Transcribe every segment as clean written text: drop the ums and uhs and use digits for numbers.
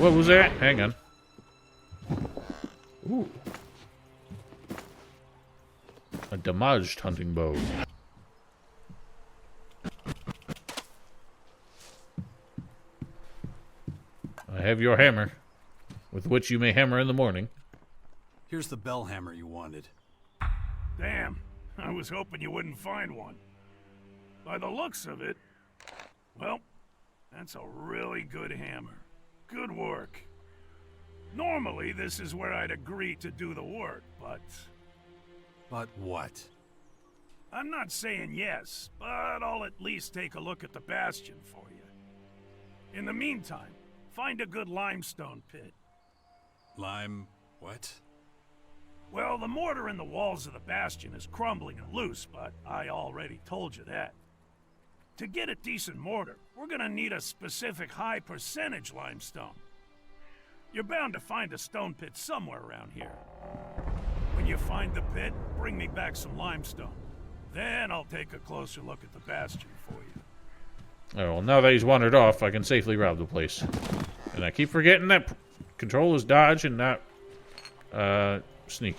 What was that? Hang on. Ooh. A damaged hunting bow. I have your hammer, with which you may hammer in the morning. Here's the bell hammer you wanted. Damn, I was hoping you wouldn't find one. By the looks of it, well, that's a really good hammer. Good work. Normally, this is where I'd agree to do the work, but... But what? I'm not saying yes, but I'll at least take a look at the bastion for you. In the meantime, find a good limestone pit. What? Well, the mortar in the walls of the bastion is crumbling and loose, but I already told you that. To get a decent mortar, we're gonna need a specific high percentage limestone. You're bound to find a stone pit somewhere around here. When you find the pit, bring me back some limestone. Then I'll take a closer look at the bastion for you. Oh, well, now that he's wandered off, I can safely rob the place. And I keep forgetting that control is dodge and not, sneak.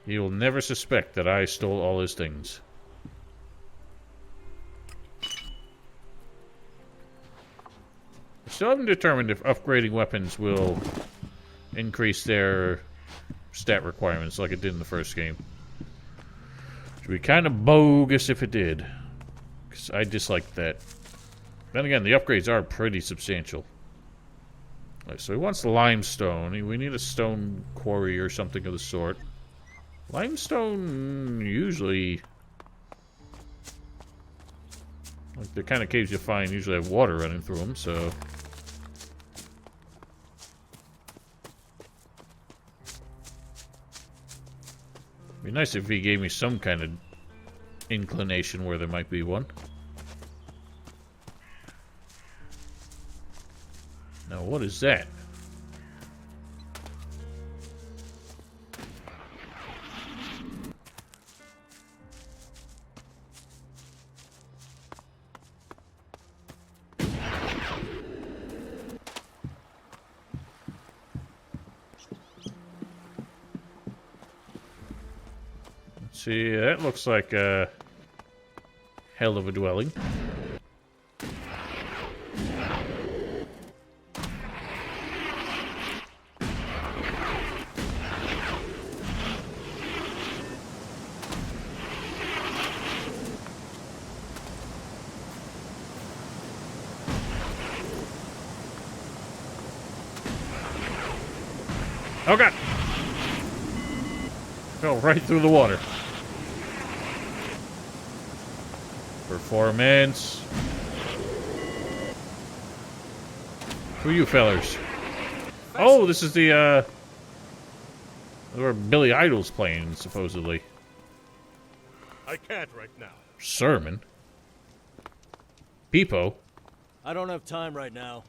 He will never suspect that I stole all his things. I still haven't determined if upgrading weapons will increase their stat requirements like it did in the first game. Which would be kind of bogus if it did. Because I disliked that. Then again, the upgrades are pretty substantial. Right, so he wants the limestone. We need a stone quarry or something of the sort. Limestone usually... like the kind of caves you find usually have water running through them, so... it'd be nice if he gave me some kind of inclination where there might be one. Now, what is that? See, that looks like a hell of a dwelling. Oh god! Fell right through the water. Performance. Who are you fellers? Oh, this is the, where Billy Idol's playing, supposedly. I can't right now. Sermon? Peepo? I don't have time right now.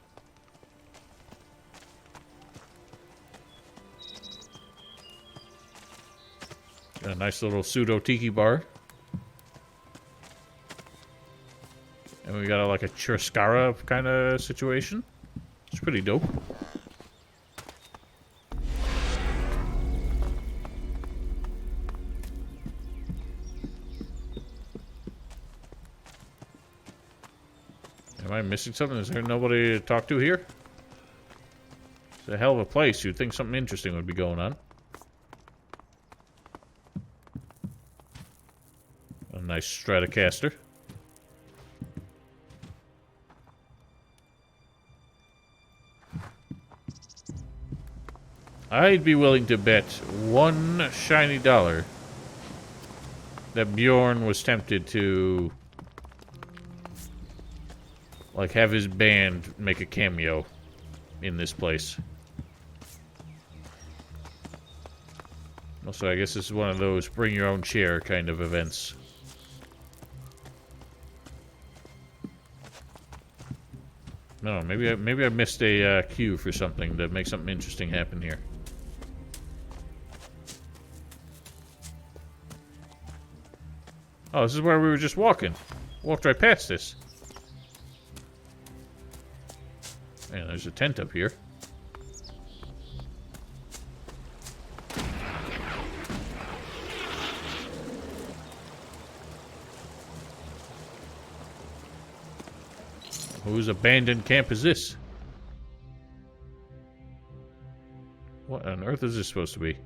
Got a nice little pseudo tiki bar. And we got like a churrascara kind of situation. It's pretty dope. Am I missing something? Is there nobody to talk to here? It's a hell of a place. You'd think something interesting would be going on. A nice Stratocaster. I'd be willing to bet one shiny dollar that Bjorn was tempted to, like, have his band make a cameo in this place. Also, I guess this is one of those bring your own chair kind of events. No, maybe I missed a cue for something to make something interesting happen here. Oh, this is where we were just walking. Walked right past this. Man, there's a tent up here. Whose abandoned camp is this? What on earth is this supposed to be?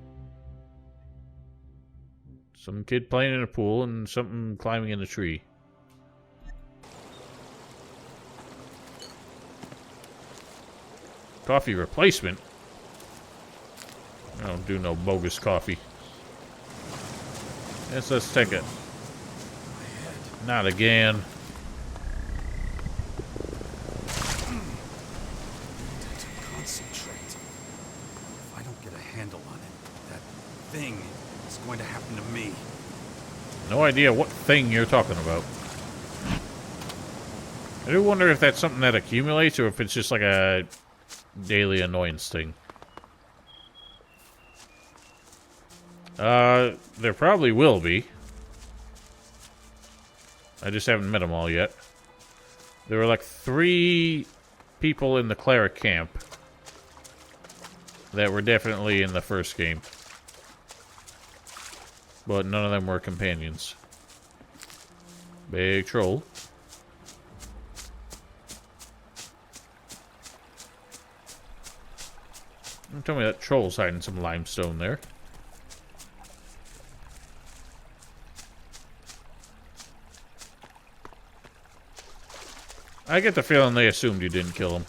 Some kid playing in a pool and something climbing in a tree. Coffee replacement? I don't do no bogus coffee. Yes, let's take it. Not again. Concentrate. If I don't get a handle on it, that thing is going to happen to me. No idea what thing you're talking about. I do wonder if that's something that accumulates or if it's just like a daily annoyance thing. There probably will be. I just haven't met them all yet. There were like 3 people in the cleric camp that were definitely in the first game. But none of them were companions. Big troll. Don't tell me that troll's hiding some limestone there. I get the feeling they assumed you didn't kill him.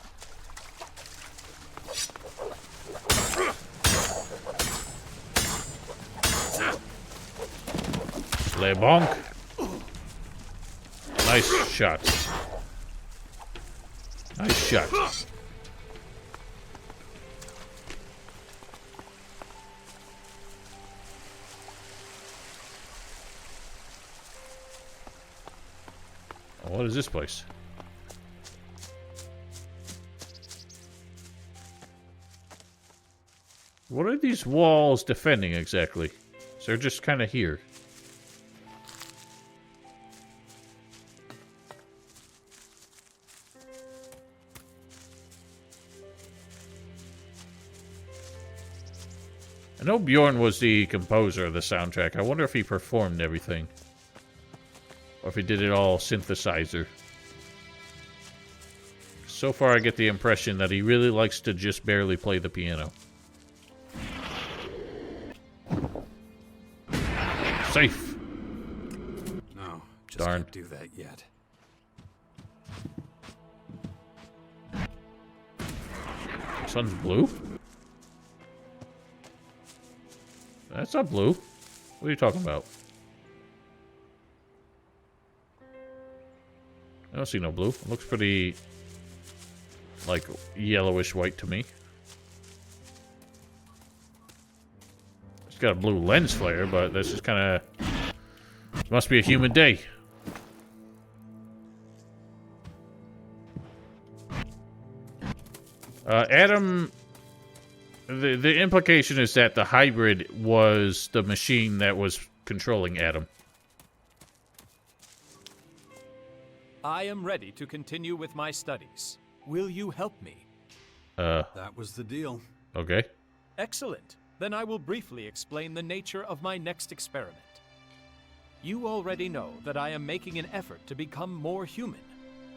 Le bonk. Nice shot. Nice shot. Oh, what is this place? What are these walls defending exactly? So they're just kind of here. I know Bjorn was the composer of the soundtrack. I wonder if he performed everything. Or if he did it all synthesizer. So far I get the impression that he really likes to just barely play the piano. Safe. No, just Darn. can't do that yet. Sun's blue? That's not blue. What are you talking about? I don't see no blue. It looks pretty, like, yellowish white to me. It's got a blue lens flare, but that's just kind of... Must be a humid day. Adam... The implication is that the hybrid was the machine that was controlling Adam. I am ready to continue with my studies. Will you help me? That was the deal. Okay. Excellent. Then I will briefly explain the nature of my next experiment. You already know that I am making an effort to become more human.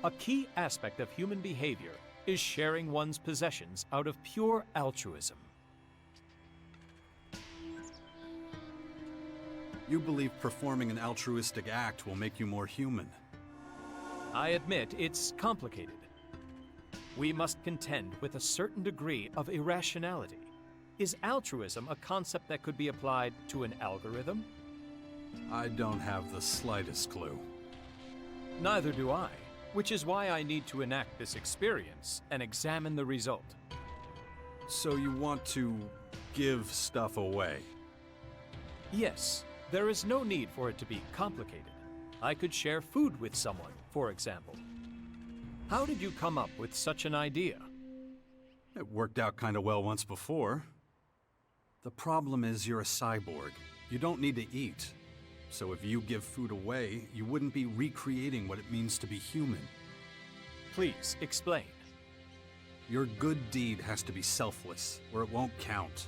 A key aspect of human behavior is sharing one's possessions out of pure altruism. You believe performing an altruistic act will make you more human. I admit it's complicated. We must contend with a certain degree of irrationality. Is altruism a concept that could be applied to an algorithm? I don't have the slightest clue. Neither do I, which is why I need to enact this experience and examine the result. So you want to give stuff away? Yes, there is no need for it to be complicated. I could share food with someone, for example. How did you come up with such an idea? It worked out kind of well once before. The problem is you're a cyborg. You don't need to eat. So if you give food away, you wouldn't be recreating what it means to be human. Please, explain. Your good deed has to be selfless, or it won't count.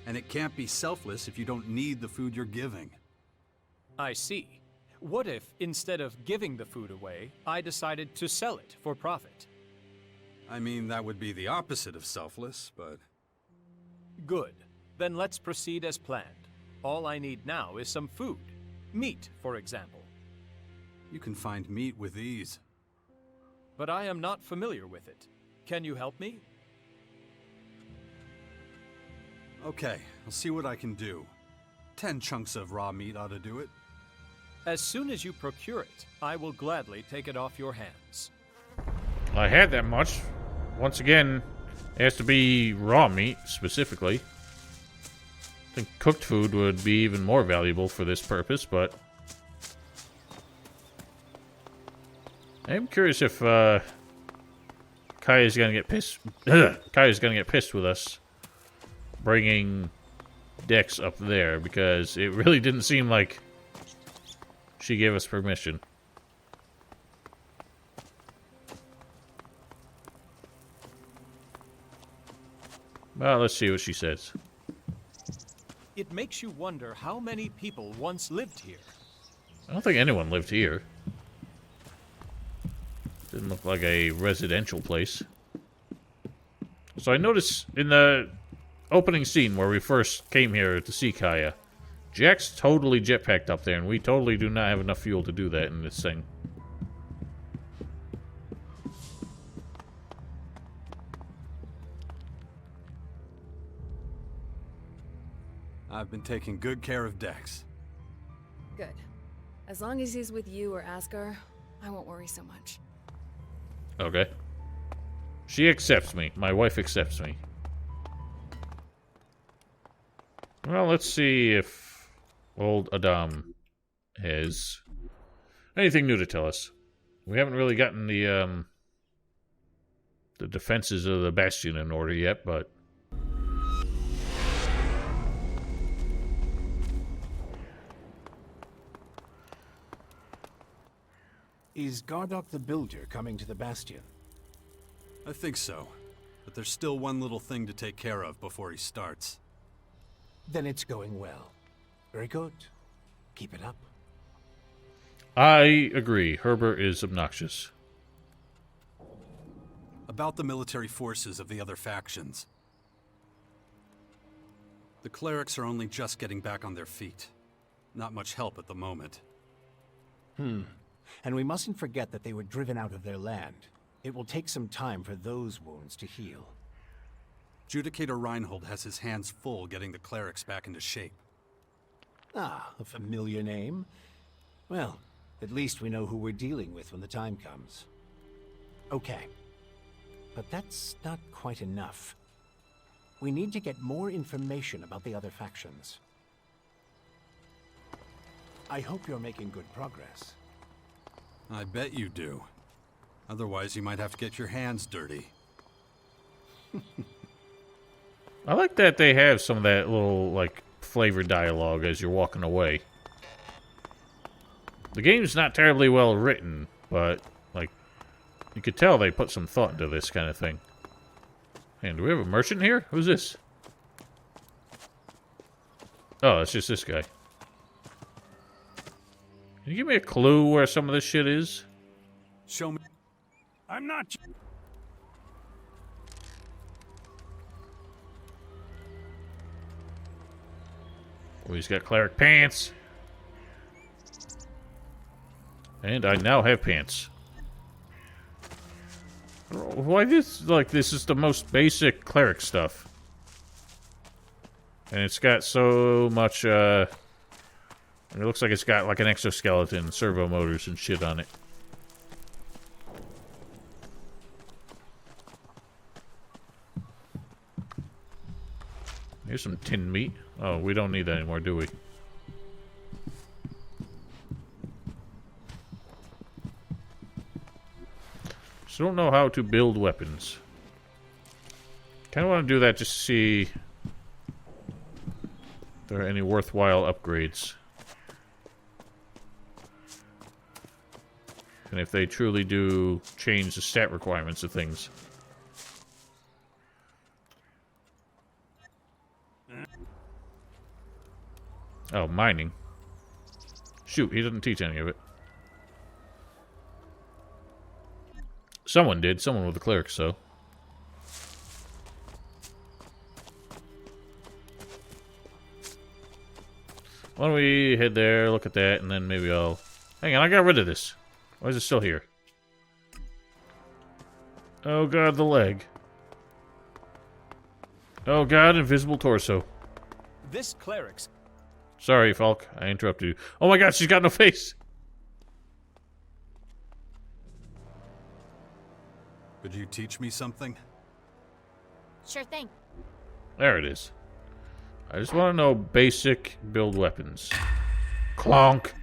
And it can't be selfless if you don't need the food you're giving. I see. What if, instead of giving the food away, I decided to sell it for profit? I mean, that would be the opposite of selfless, but... Good. Then let's proceed as planned. All I need now is some food. Meat, for example. You can find meat with ease. But I am not familiar with it. Can you help me? Okay, I'll see what I can do. 10 chunks of raw meat ought to do it. As soon as you procure it, I will gladly take it off your hands. I had that much. Once again, it has to be raw meat, specifically. I think cooked food would be even more valuable for this purpose, but... I am curious if, Caja's gonna get pissed... Caja's gonna get pissed with us bringing Dex up there, because it really didn't seem like she gave us permission. Well, let's see what she says. It makes you wonder how many people once lived here. I don't think anyone lived here. Didn't look like a residential place. So I noticed in the opening scene where we first came here to see Caja, Jack's totally jetpacked up there, and we totally do not have enough fuel to do that in this thing. I've been taking good care of Dex. Good. As long as he's with you or Asgar, I won't worry so much. Okay. She accepts me. My wife accepts me. Well, let's see if old Adam has anything new to tell us. We haven't really gotten the defenses of the Bastion in order yet, but... Is Gardok the Builder coming to the Bastion? I think so. But there's still one little thing to take care of before he starts. Then it's going well. Very good. Keep it up. I agree. Herbert is obnoxious. About the military forces of the other factions. The clerics are only just getting back on their feet. Not much help at the moment. And we mustn't forget that they were driven out of their land. It will take some time for those wounds to heal. Judicator Reinhold has his hands full getting the clerics back into shape. Ah, a familiar name. Well, at least we know who we're dealing with when the time comes. Okay. But that's not quite enough. We need to get more information about the other factions. I hope you're making good progress. I bet you do. Otherwise, you might have to get your hands dirty. I like that they have some of that little, like, flavored dialogue as you're walking away. The game's not terribly well written, but, like, you could tell they put some thought into this kind of thing. And do we have a merchant here? Who's this? Oh, it's just this guy. Can you give me a clue where some of this shit is? Show me. I'm not. Oh, he's got cleric pants. And I now have pants. Why this, like, this is the most basic cleric stuff. And it's got so much, it looks like it's got, like, an exoskeleton, servo motors and shit on it. Here's some tinned meat. Oh, we don't need that anymore, do we? Just don't know how to build weapons. Kind of want to do that just to see if there are any worthwhile upgrades. and if they truly do change the stat requirements of things. Oh, mining. Shoot, he didn't teach any of it. Someone did. Someone with the clerics, so. Why don't we head there, look at that, and then maybe I'll... Hang on, I got rid of this. Why is it still here? Oh god, the leg. Oh god, invisible torso. This cleric's... Sorry, Falk. I interrupted you. Oh my god, she's got no face! Could you teach me something? Sure thing. There it is. I just want to know basic build weapons. Clonk!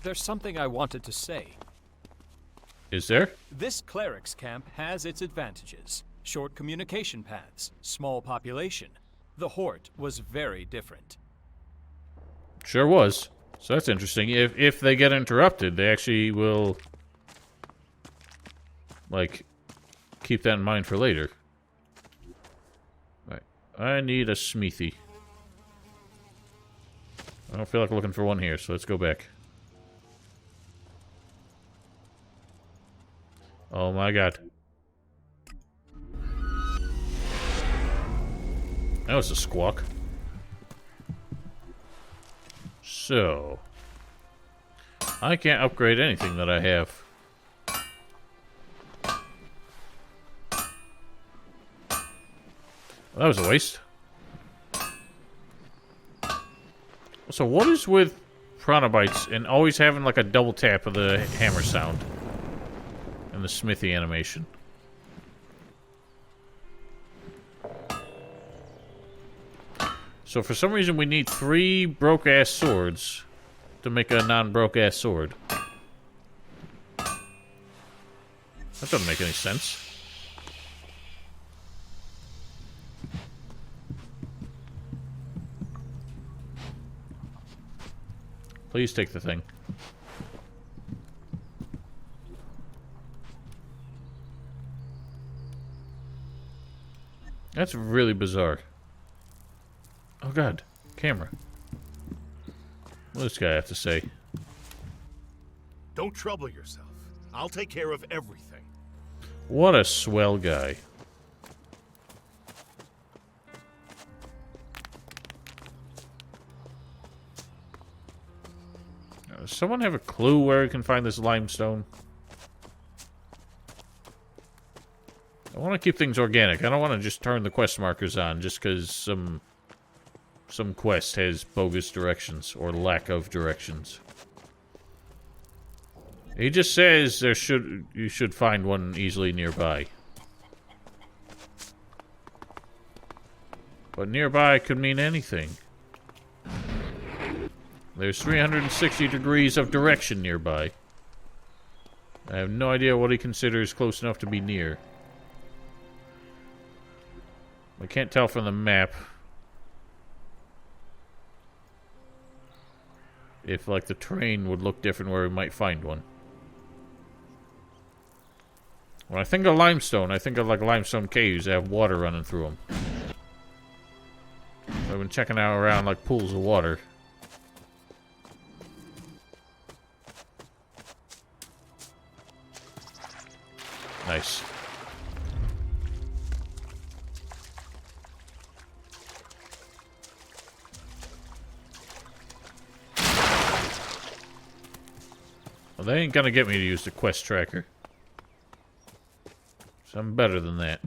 There's something I wanted to say. Is there? This cleric's camp has its advantages. Short communication paths, small population. The Horde was very different. Sure was. So that's interesting. If they get interrupted, they actually will... like, keep that in mind for later. Right. I need a smithy. I don't feel like looking for one here, so let's go back. Oh my god. That was a squawk. So... I can't upgrade anything that I have. Well, that was a waste. So what is with Pronobites and always having like a double tap of the hammer sound? And the smithy animation. So for some reason we need 3 broke-ass swords to make a non-broke-ass sword. That doesn't make any sense. Please take the thing. That's really bizarre. Oh god, camera. What does this guy have to say? Don't trouble yourself. I'll take care of everything. What a swell guy. Does someone have a clue where we can find this limestone? I want to keep things organic. I don't want to just turn the quest markers on just because some quest has bogus directions or lack of directions. He just says you should find one easily nearby. But nearby could mean anything. There's 360 degrees of direction nearby. I have no idea what he considers close enough to be near. I can't tell from the map if, like, the terrain would look different where we might find one. When I think of limestone, I think of, like, limestone caves that have water running through them. I've been checking out around, like, pools of water. Nice. Well, they ain't gonna get me to use the quest tracker. So I'm better than that.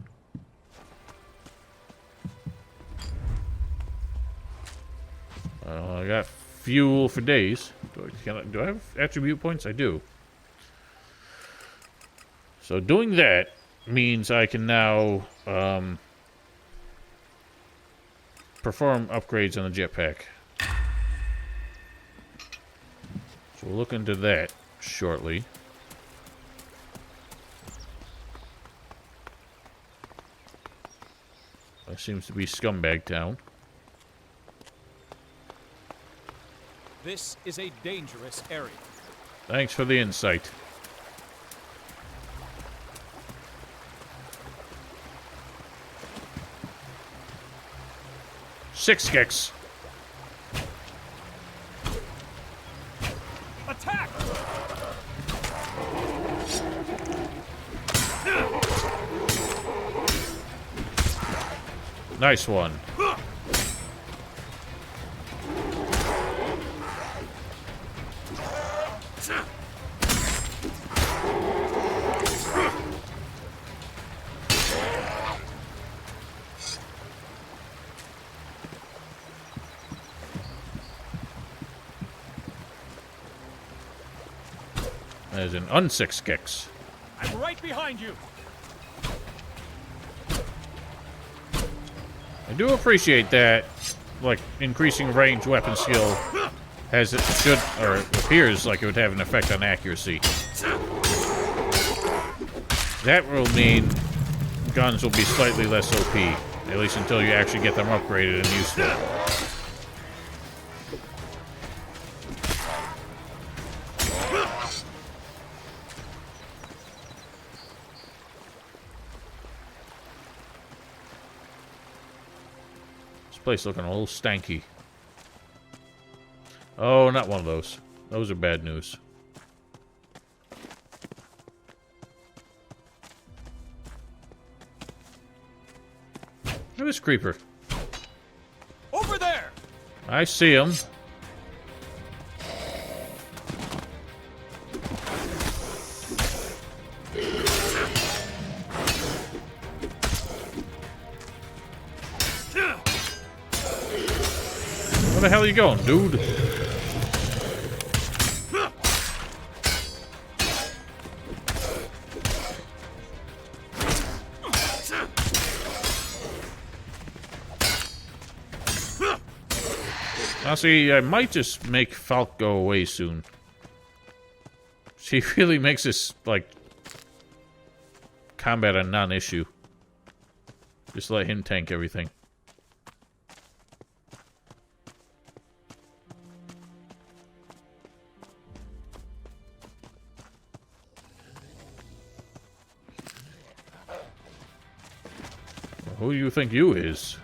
I got fuel for days. Do I have attribute points? I do. So doing that means I can now perform upgrades on the jetpack. So we'll look into that shortly. That seems to be Scumbag Town. This is a dangerous area. Thanks for the insight. Six kicks. Attack! Nice one. There's an unsix kicks. I'm right behind you. I do appreciate that, like, increasing range weapon skill has it should or appears like it would have an effect on accuracy. That will mean guns will be slightly less OP, at least until you actually get them upgraded and useful. Place looking a little stanky. Oh, not one of those. Those are bad news. Look at this creeper. Over there! I see him. Where the hell are you going, dude? Now, see, I might just make Falk go away soon. She really makes this, like, combat a non-issue. Just let him tank everything. Who do you think you is?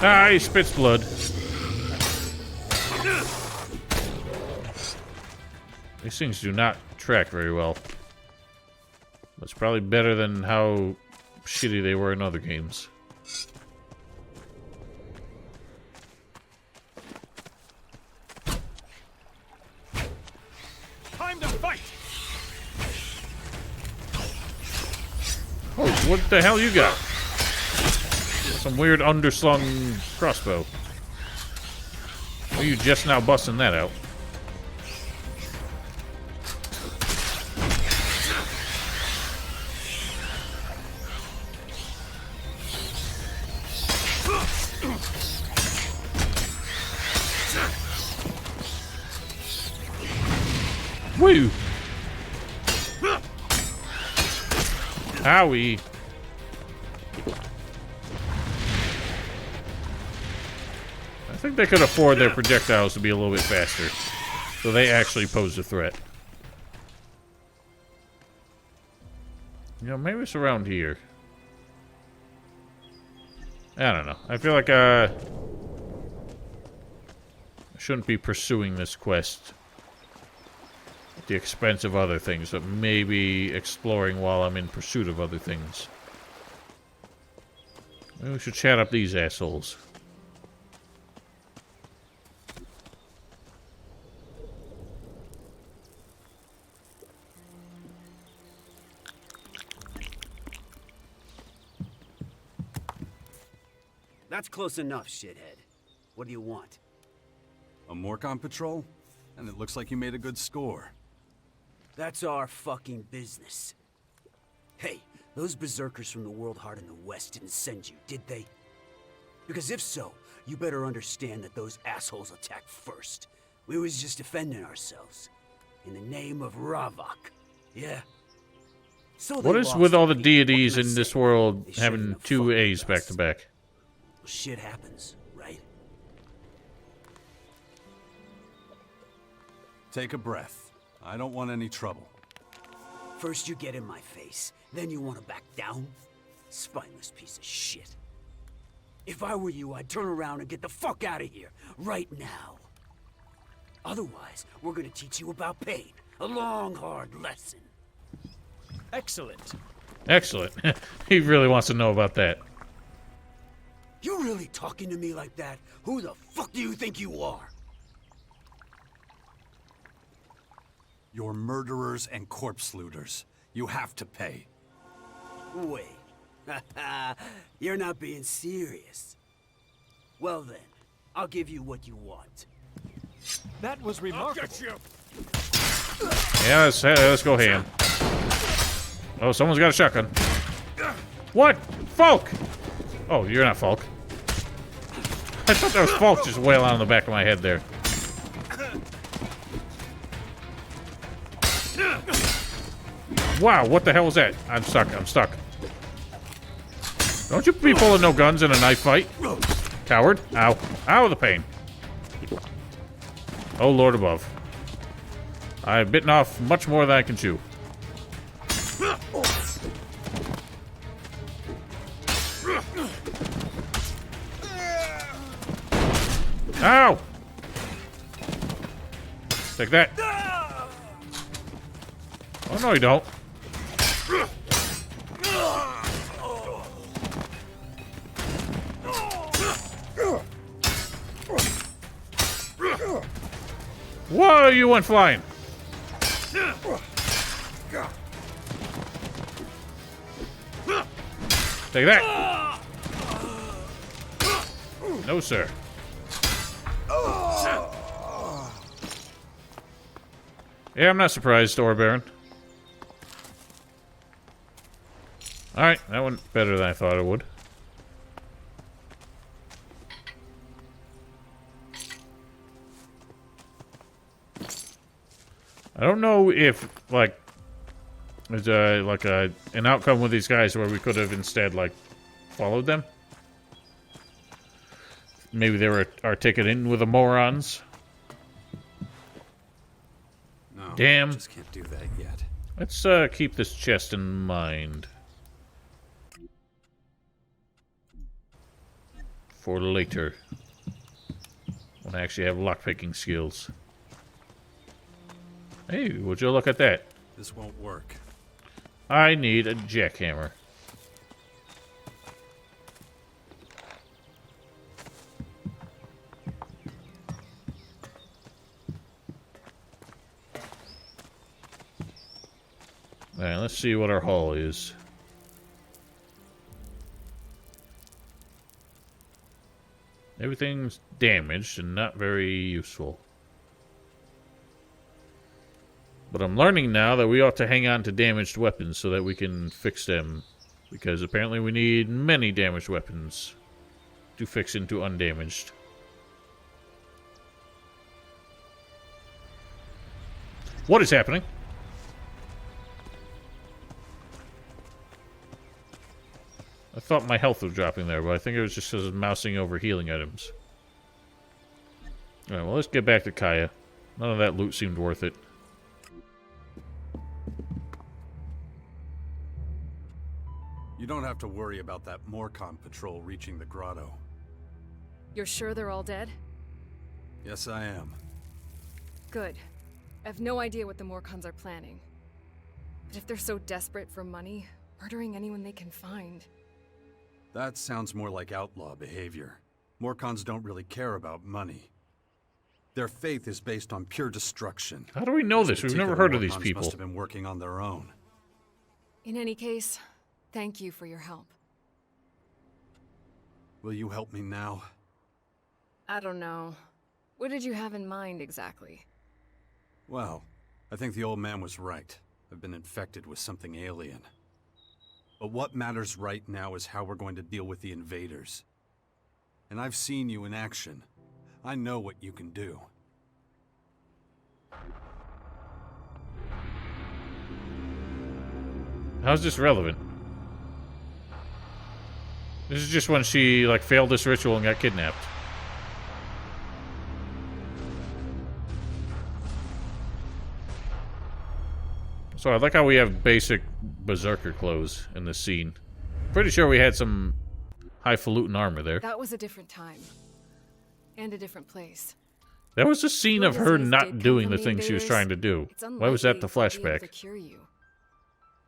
Ah, he spits blood. These things do not track very well. That's probably better than how shitty they were in other games. Time to fight! Oh, what the hell you got? Some weird underslung crossbow. Are you just now busting that out? Woo! Howie! I think they could afford their projectiles to be a little bit faster, so they actually pose a threat. You know, maybe it's around here. I don't know. I feel like I shouldn't be pursuing this quest at the expense of other things, but maybe exploring while I'm in pursuit of other things. Maybe we should chat up these assholes. That's close enough, shithead. What do you want? A Morkon patrol? And it looks like you made a good score. That's our fucking business. Hey, those berserkers from the World Heart in the West didn't send you, did they? Because if so, you better understand that those assholes attacked first. We was just defending ourselves. In the name of Ravok. Yeah? So What is with all the deities in this world having two A's back to back? Well, shit happens, right? Take a breath. I don't want any trouble. First you get in my face, then you want to back down? Spineless piece of shit. If I were you, I'd turn around and get the fuck out of here, right now. Otherwise, we're gonna teach you about pain. A long, hard lesson. Excellent. Excellent. He really wants to know about that. You really talking to me like that? Who the fuck do you think you are? You're murderers and corpse looters. You have to pay. Wait. You're not being serious. Well then, I'll give you what you want. That was remarkable. Yeah, let's go ham. Oh, someone's got a shotgun. What? Folk! Oh, you're not Folk. I thought that was Folk just wailing on the back of my head there. Wow, what the hell was that? I'm stuck, I'm stuck. Don't you be pulling no guns in a knife fight. Coward. Ow. Ow, the pain. Oh, Lord above. I've bitten off much more than I can chew. Ow! Take that. Oh, no, you don't. Whoa, you went flying. Take that. No, sir. Yeah, I'm not surprised, Store Baron. Alright, that went better than I thought it would. I don't know if, like, there's an outcome with these guys where we could have instead, like, followed them. Maybe they were our ticket in with the Morkons. No, Damn. Just can't do that yet. Let's keep this chest in mind. For later. When I actually have lockpicking skills. Hey, would you look at that? This won't work. I need a jackhammer. Alright, let's see what our haul is. Everything's damaged and not very useful. But I'm learning now that we ought to hang on to damaged weapons so that we can fix them. Because apparently we need many damaged weapons to fix into undamaged. What is happening? I thought my health was dropping there, but I think it was just because I was mousing over healing items. Alright, well, let's get back to Caja. None of that loot seemed worth it. You don't have to worry about that Morkon patrol reaching the grotto. You're sure they're all dead? Yes, I am. Good. I have no idea what the Morkons are planning. But if they're so desperate for money, murdering anyone they can find... That sounds more like outlaw behavior. Morkons don't really care about money. Their faith is based on pure destruction. How do we know this? We've never heard of these Morkons people. Must have been working on their own. In any case, thank you for your help. Will you help me now? I don't know. What did you have in mind, exactly? Well, I think the old man was right. I've been infected with something alien. But what matters right now is how we're going to deal with the invaders. And I've seen you in action. I know what you can do. How's this relevant? This is just when she, like, failed this ritual and got kidnapped. So I like how we have basic berserker clothes in this scene. Pretty sure we had some highfalutin armor there. That was a different time. And a different place. That was a scene Your of her disease not did come doing from the the things she was invaders. trying to do. It's Why was that the unlikely I'll be able flashback? to cure you.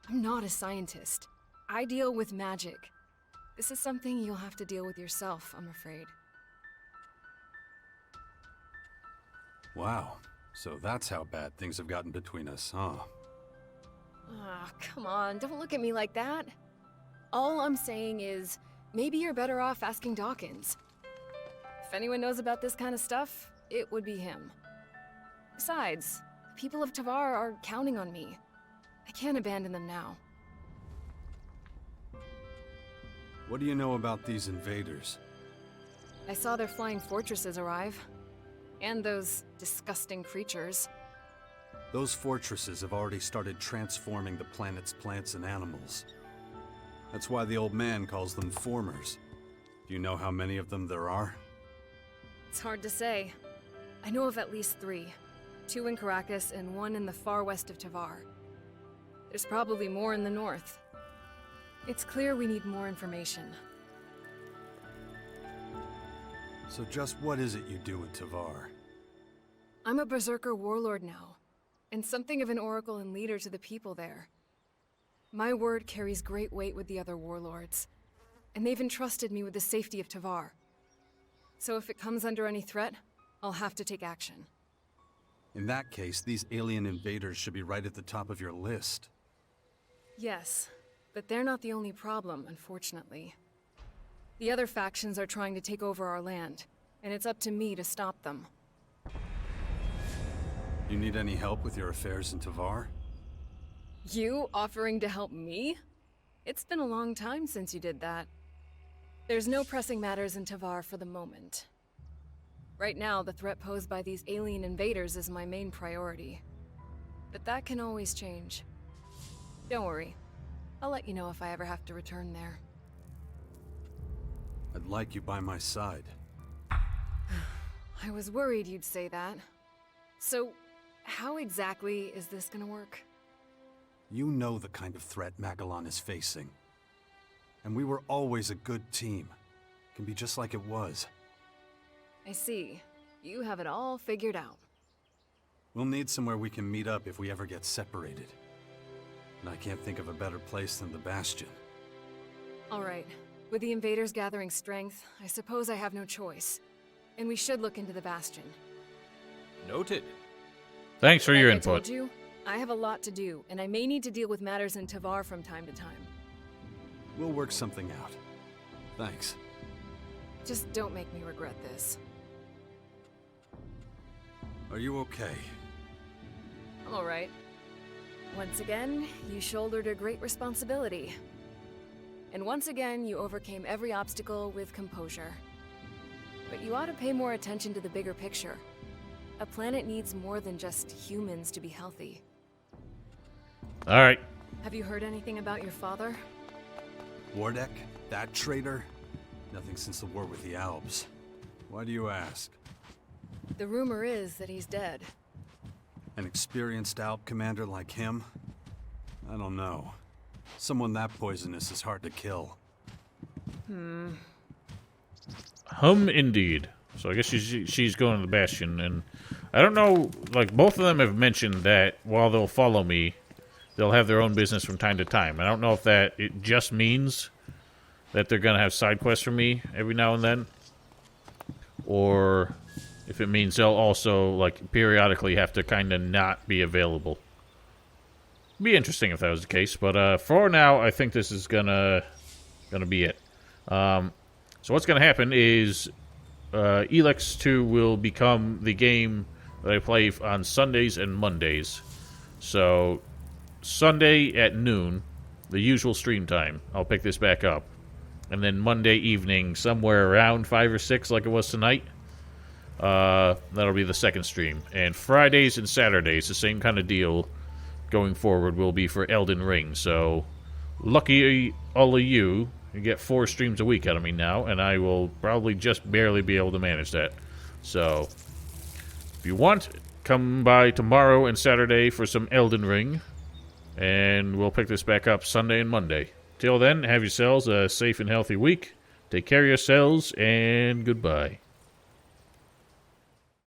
I'm not a scientist. I deal with magic. This is something you'll have to deal with yourself, I'm afraid. Wow. So that's how bad things have gotten between us, huh? Ah, come on, don't look at me like that. All I'm saying is, maybe you're better off asking Dawkins. If anyone knows about this kind of stuff, it would be him. Besides, the people of Tavar are counting on me. I can't abandon them now. What do you know about these invaders? I saw their flying fortresses arrive. And those disgusting creatures. Those fortresses have already started transforming the planet's plants and animals. That's why the old man calls them formers. Do you know how many of them there are? It's hard to say. I know of at least 3. 2 in Caracas and 1 in the far west of Tavar. There's probably more in the north. It's clear we need more information. So just what is it you do in Tavar? I'm a berserker warlord now, and something of an oracle and leader to the people there. My word carries great weight with the other warlords, and they've entrusted me with the safety of Tavar. So if it comes under any threat, I'll have to take action. In that case, these alien invaders should be right at the top of your list. Yes, but they're not the only problem, unfortunately. The other factions are trying to take over our land, and it's up to me to stop them. You need any help with your affairs in Tavar? You offering to help me? It's been a long time since you did that. There's no pressing matters in Tavar for the moment. Right now, the threat posed by these alien invaders is my main priority. But that can always change. Don't worry. I'll let you know if I ever have to return there. I'd like you by my side. I was worried you'd say that. So, how exactly is this gonna work? You know the kind of threat Magellan is facing. And we were always a good team. Can be just like it was. I see. You have it all figured out. We'll need somewhere we can meet up if we ever get separated. And I can't think of a better place than the Bastion. Alright. With the invaders gathering strength, I suppose I have no choice. And we should look into the Bastion. Noted. Thanks for your Like I input. told you, I have a lot to do, and I may need to deal with matters in Tavar from time to time. We'll work something out. Thanks. Just don't make me regret this. Are you okay? I'm alright. Once again, you shouldered a great responsibility. And once again, you overcame every obstacle with composure. But you ought to pay more attention to the bigger picture. A planet needs more than just humans to be healthy. Alright. Have you heard anything about your father? Wardek? That traitor? Nothing since the war with the Alps. Why do you ask? The rumor is that he's dead. An experienced Alp commander like him? I don't know. Someone that poisonous is hard to kill. Indeed. So I guess she's going to the Bastion, and I don't know, like, both of them have mentioned that while they'll follow me, they'll have their own business from time to time. I don't know if that it just means that they're going to have side quests for me every now and then, or if it means they'll also, like, periodically have to kind of not be available. Be interesting if that was the case, but for now, I think this is gonna be it. So what's gonna happen is ELEX II will become the game that I play on Sundays and Mondays. So Sunday at noon, the usual stream time, I'll pick this back up, and then Monday evening, somewhere around 5 or 6, like it was tonight. That'll be the second stream, and Fridays and Saturdays, the same kind of deal. Going forward will be for Elden Ring, so lucky all of you get 4 streams a week out of me now, and I will probably just barely be able to manage that. So, if you want, come by tomorrow and Saturday for some Elden Ring, And we'll pick this back up Sunday and Monday. Till then, have yourselves a safe and healthy week. Take care of yourselves, and goodbye.